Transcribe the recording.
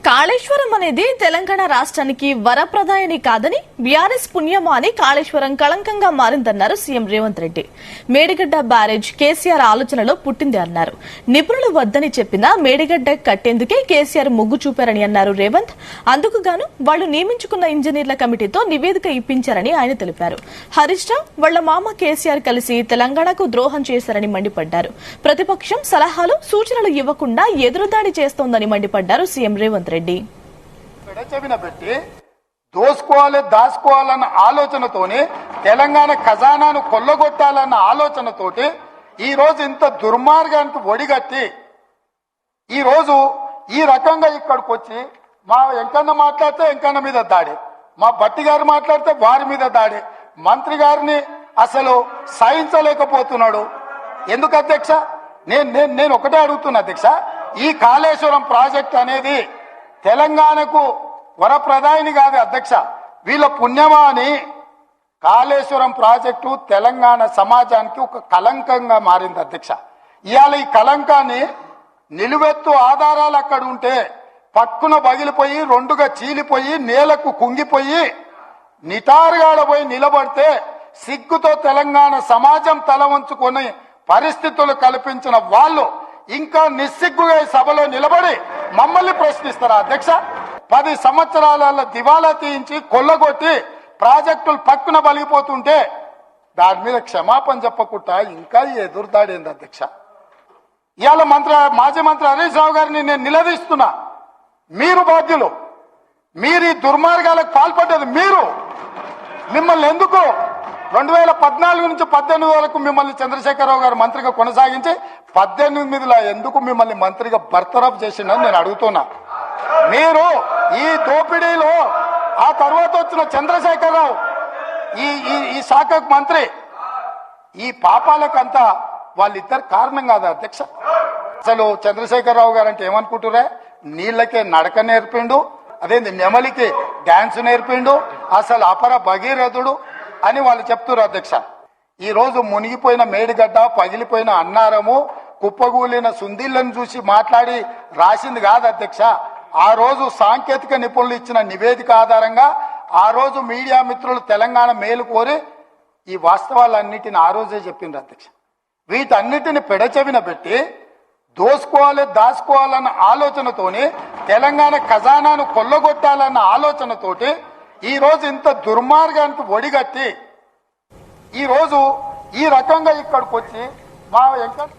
కాళేశ్వరం అనేది తెలంగాణ రాష్ట్రానికి వరప్రదాయని కాదని బీఆర్ఎస్ పుణ్యమా అని కాళేశ్వరం కళంకంగా మారిందన్నారు సీఎం రేవంత్ రెడ్డి. మేడిగడ్డ బ్యారేజ్ కేసీఆర్ ఆలోచనలో పుట్టింది అన్నారు. నిపుణులు వద్దని చెప్పినా మేడిగడ్డ కట్టేందుకే కేసీఆర్ మొగ్గు చూపారని అన్నారు రేవంత్. అందుకు గాను వాళ్లు నియమించుకున్న ఇంజనీర్ల కమిటీతో నివేదిక ఇప్పించారని ఆయన తెలిపారు. హరీష్ రావు వాళ్ల మామ కేసీఆర్ కలిసి తెలంగాణకు ద్రోహం చేశారని మండిపడ్డారు. ప్రతిపక్షం సలహాలు సూచనలు ఇవ్వకుండా ఎదురుదాడి చేస్తోందని మండిపడ్డారు సీఎం రేవంత్ రెడ్డి. పెట్టి దోసుకోవాలి దాచుకోవాలన్న ఆలోచనతోని తెలంగాణ ఖజానాను కొల్లగొట్టాలన్న ఆలోచనతోటి ఈ రోజు ఇంత దుర్మార్గానికి ఒడిగట్టి ఈ రోజు ఈ రకంగా ఇక్కడికి వచ్చి మా వెంకన్న మాట్లాడితే వెంకన్న మీద దాడి, మా భట్టి గారు మాట్లాడితే వారి మీద దాడి, మంత్రి గారిని అసలు సహించలేకపోతున్నాడు. ఎందుకు అధ్యక్ష? నేను ఒకటే అడుగుతున్నా అధ్యక్ష, ఈ కాళేశ్వరం ప్రాజెక్ట్ అనేది తెలంగాణకు వరప్రదాయని కాదు అధ్యక్ష, వీళ్ళ పుణ్యమా అని కాళేశ్వరం ప్రాజెక్టు తెలంగాణ సమాజానికి ఒక కలంకంగా మారింది అధ్యక్ష. ఇవాళ ఈ కలంకాన్ని నిలువెత్తు ఆధారాలు అక్కడ ఉంటే పక్కున పగిలిపోయి రెండుగా చీలిపోయి నేలకు కుంగిపోయి నిటారుగాడపోయి నిలబడితే సిగ్గుతో తెలంగాణ సమాజం తల వంచుకొని పరిస్థితులు కల్పించిన వాళ్ళు ఇంకా నిస్సిగ్గుగా సభలో నిలబడి మమ్మల్ని ప్రశ్నిస్తారా అధ్యక్ష? 10 సంవత్సరాల దివాలా తీయించి కొల్లగొట్టి ప్రాజెక్టులు పక్కున బలిగిపోతుంటే దాని మీద క్షమాపణ చెప్పకుండా ఇంకా ఎదురుదాడేంది అధ్యక్ష? ఇవాళ మాజీ మంత్రి హరీష్ రావు గారిని నేను నిలదీస్తున్నా. మీరు బాధ్యులు, మీరు ఈ దుర్మార్గాలకు పాల్పడ్డది మీరు. మిమ్మల్ని ఎందుకు 2014 నుంచి 18 వరకు మిమ్మల్ని చంద్రశేఖరరావు గారు మంత్రిగా కొనసాగించి 18లో ఎందుకు మిమ్మల్ని మంత్రిగా బర్తరఫ్ చేసిందని నేను అడుగుతున్నా. మీరు ఈ దోపిడీలో ఆ తర్వాత వచ్చిన చంద్రశేఖరరావు ఈ శాఖకు మంత్రి, ఈ పాపాలకంతా వాళ్ళిద్దరు కారణం కాదా అధ్యక్ష? అసలు చంద్రశేఖరరావు గారు అంటే ఏమనుకుంటురా? నీళ్లకే నడక నేర్పిండు, అదేంటి నెమలికి డాన్స్ నేర్పిండు, అసలు అపర భగీరథుడు అని వాళ్ళు చెప్తున్నారు అధ్యక్ష. ఈ రోజు మునిగిపోయిన మేడిగడ్డ, పగిలిపోయిన అన్నారము, కుప్పగూలిన సుందీళ్లను చూసి మాట్లాడి రాసింది కాదు అధ్యక్ష. ఆ రోజు సాంకేతిక నిపుణులు ఇచ్చిన నివేదిక ఆధారంగా ఆ రోజు మీడియా మిత్రులు తెలంగాణ మేలు కోరి ఈ వాస్తవాలన్నిటిని ఆ రోజే చెప్పిండ్రు అధ్యక్ష. వీటన్నిటిని పెడచెవిన పెట్టి దోసుకోవాలి దాచుకోవాలన్న ఆలోచనతోని తెలంగాణ ఖజానాను కొల్లగొట్టాలన్న ఆలోచనతోటి ఈ రోజు ఇంత దుర్మార్గానికి ఒడిగట్టి ఈ రోజు ఈ రకంగా ఇక్కడికి వచ్చి మా